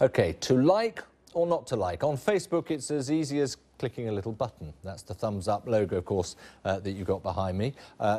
Okay, to like or not to like. On Facebook, it's as easy as clicking a little button. That's the thumbs up logo, of course, that you got behind me.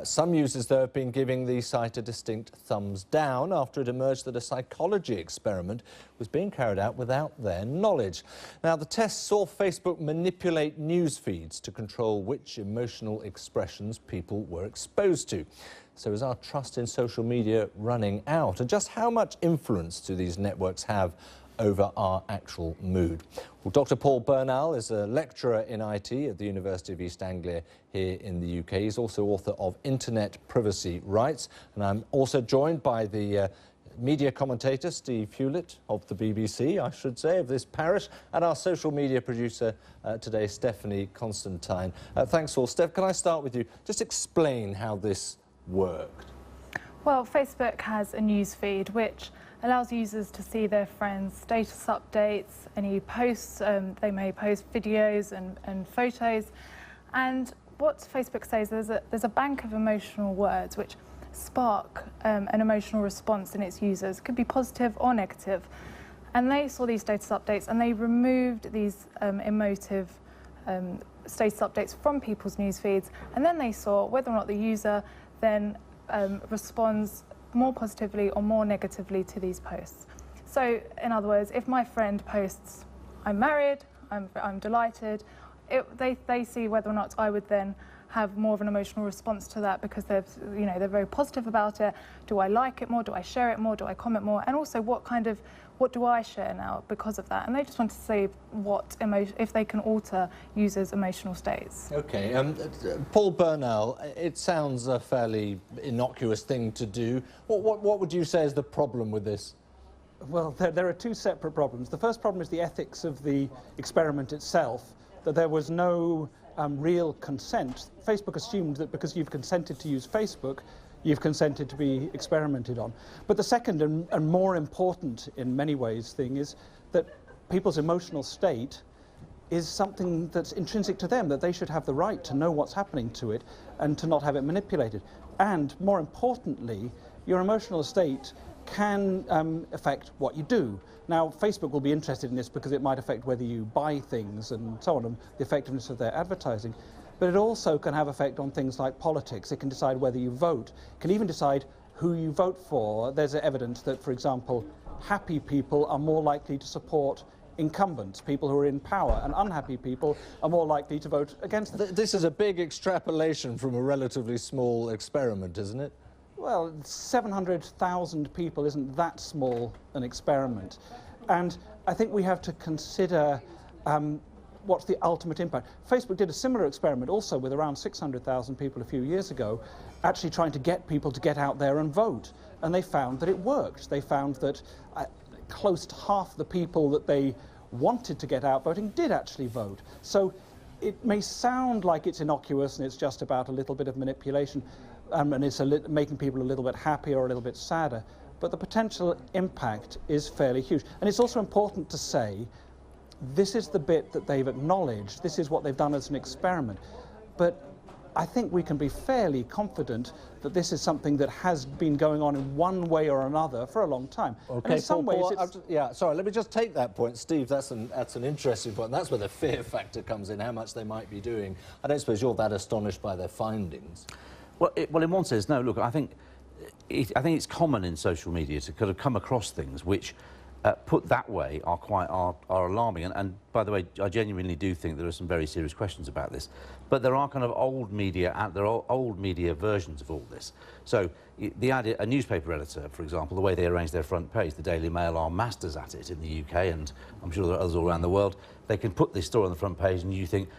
Some users, though, have been giving the site a distinct thumbs down after it emerged that a psychology experiment was being carried out without their knowledge. Now, the test saw Facebook manipulate news feeds to control which emotional expressions people were exposed to. So is our trust in social media running out? And just how much influence do these networks have over our actual mood? Well, Dr. Paul Bernal is a lecturer in IT at the University of East Anglia here in the UK. He's also author of Internet Privacy Rights. And I'm also joined by the media commentator Steve Hewlett of the BBC, I should say, of this parish, and our social media producer today, Stephanie Constantine. Thanks all. Steph, can I start with you? Just explain how this worked. Well, Facebook has a news feed which allows users to see their friends' status updates, any posts. They may post videos and photos. And what Facebook says, there's a bank of emotional words which spark an emotional response in its users. It could be positive or negative. And they saw these status updates and they removed these emotive status updates from people's news feeds. And then they saw whether or not the user then responds more positively or more negatively to these posts. So, in other words, if my friend posts, "I'm married," I'm delighted, they see whether or not I would then have more of an emotional response to that because they're very positive about it. Do I like it more? Do I share it more? Do I comment more? And also, what do I share now because of that? And they just want to see if they can alter users' emotional states. Okay, Paul Bernal, it sounds a fairly innocuous thing to do. What would you say is the problem with this? Well, there are two separate problems. The first problem is the ethics of the experiment itself, that there was no real consent. Facebook assumed that because you've consented to use Facebook, you've consented to be experimented on. But the second and more important in many ways thing is that people's emotional state is something that's intrinsic to them, that they should have the right to know what's happening to it and to not have it manipulated. And more importantly, your emotional state can affect what you do. Now, Facebook will be interested in this because it might affect whether you buy things and so on, and the effectiveness of their advertising. But it also can have effect on things like politics. It can decide whether you vote. It can even decide who you vote for. There's evidence that, for example, happy people are more likely to support incumbents, people who are in power, and unhappy people are more likely to vote against them. This is a big extrapolation from a relatively small experiment, isn't it? Well, 700,000 people isn't that small an experiment. And I think we have to consider what's the ultimate impact. Facebook did a similar experiment also with around 600,000 people a few years ago, actually trying to get people to get out there and vote. And they found that it worked. They found that close to half the people that they wanted to get out voting did actually vote. So it may sound like it's innocuous and it's just about a little bit of manipulation, and it's making people a little bit happier or a little bit sadder, but the potential impact is fairly huge. And it's also important to say, this is the bit that they've acknowledged, this is what they've done as an experiment, but I think we can be fairly confident that this is something that has been going on in one way or another for a long time. Okay, and in some ways yeah, sorry, let me just take that point. Steve, that's an interesting point. That's where the fear factor comes in, how much they might be doing. I don't suppose you're that astonished by their findings. Well, in one sense, no. Look, I think it's common in social media to kind of come across things which, put that way, are alarming. And by the way, I genuinely do think there are some very serious questions about this. But there are kind of old media versions of all this. So the idea, a newspaper editor, for example, the way they arrange their front page, the Daily Mail are masters at it in the UK, and I'm sure there are others all around the world. They can put this story on the front page, and you think,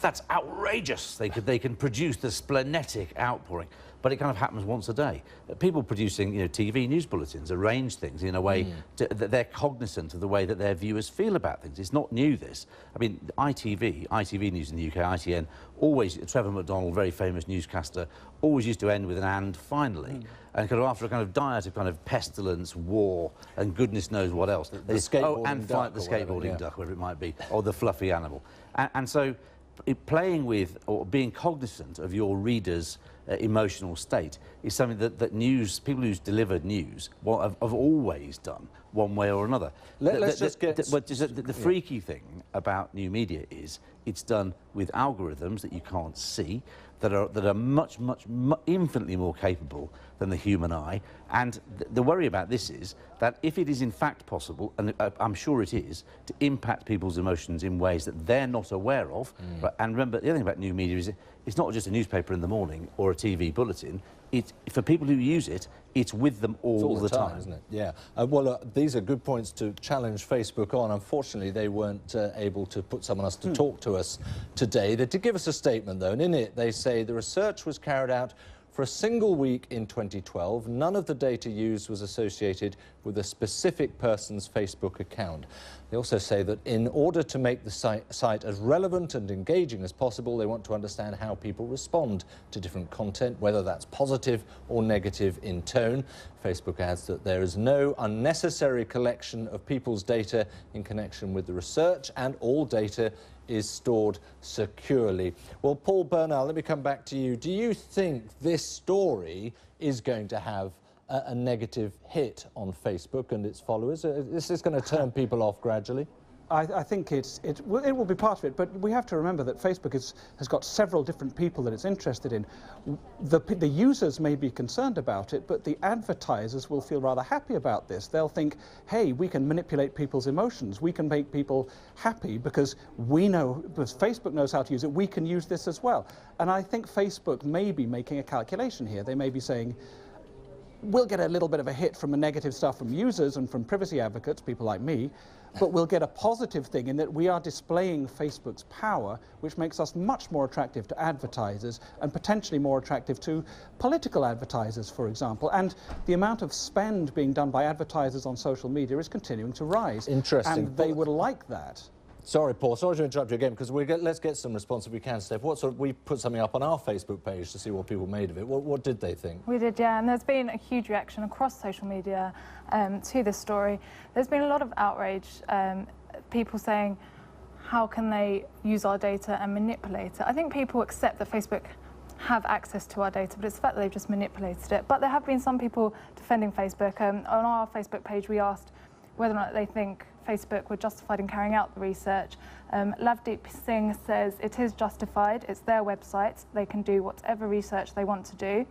that's outrageous. They can produce the splenetic outpouring, but it kind of happens once a day. People producing, TV news bulletins arrange things in a way that they're cognizant of the way that their viewers feel about things. It's not new, this. I mean, ITV News in the UK, ITN, always, Trevor McDonald, very famous newscaster, always used to end with an "and finally." And kind of after a kind of diet of kind of pestilence, war, and goodness knows what else. The skateboarding duck, the skateboarding duck, whatever it might be, or the fluffy animal. And so playing with or being cognizant of your readers' emotional state is something that people who's delivered news have always done, one way or another. The freaky thing about new media is it's done with algorithms that you can't see, that are much, infinitely more capable than the human eye. And the worry about this is that if it is in fact possible, and I'm sure it is, to impact people's emotions in ways that they're not aware of, and remember, the other thing about new media is it's not just a newspaper in the morning or a TV bulletin. For people who use it, it's with them all the time, isn't it? Yeah. These are good points to challenge Facebook on. Unfortunately, they weren't able to put someone else to talk to us today. They did give us a statement, though, and in it they say the research was carried out for a single week in 2012. None of the data used was associated with a specific person's Facebook account. They also say that in order to make the site as relevant and engaging as possible, they want to understand how people respond to different content, whether that's positive or negative in tone. Facebook adds that there is no unnecessary collection of people's data in connection with the research, and all data is stored securely. Well, Paul Bernal, let me come back to you. Do you think this story is going to have a negative hit on Facebook and its followers? Is this going to turn people off gradually? I think it will be part of it, but we have to remember that Facebook has got several different people that it's interested in. The users may be concerned about it, but the advertisers will feel rather happy about this. They'll think, hey, we can manipulate people's emotions, we can make people happy because Facebook knows how to use it, we can use this as well. And I think Facebook may be making a calculation here. They may be saying, we'll get a little bit of a hit from the negative stuff from users and from privacy advocates, people like me, but we'll get a positive thing in that we are displaying Facebook's power, which makes us much more attractive to advertisers and potentially more attractive to political advertisers, for example. And the amount of spend being done by advertisers on social media is continuing to rise. Interesting. And they would like that. Sorry, Paul, sorry to interrupt you again, because let's get some response if we can, Steph. We put something up on our Facebook page to see what people made of it. What did they think? We did, yeah, and there's been a huge reaction across social media to this story. There's been a lot of outrage, people saying, how can they use our data and manipulate it? I think people accept that Facebook have access to our data, but it's the fact that they've just manipulated it. But there have been some people defending Facebook. On our Facebook page, we asked whether or not they think Facebook were justified in carrying out the research. Lavdeep Singh says it is justified, it's their website, they can do whatever research they want to do.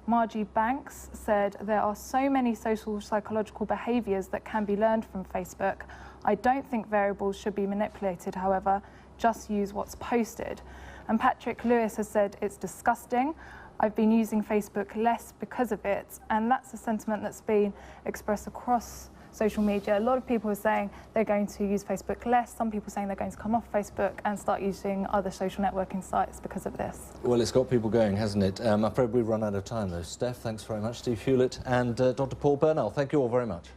Margie Banks said there are so many social psychological behaviours that can be learned from Facebook. I don't think variables should be manipulated, however, just use what's posted. And Patrick Lewis has said it's disgusting. I've been using Facebook less because of it, and that's a sentiment that's been expressed across social media. A lot of people are saying they're going to use Facebook less. Some people saying they're going to come off Facebook and start using other social networking sites because of this. Well, it's got people going, hasn't it? I'm afraid we've run out of time, though. Steph, thanks very much. Steve Hewlett and Dr. Paul Bernal, thank you all very much.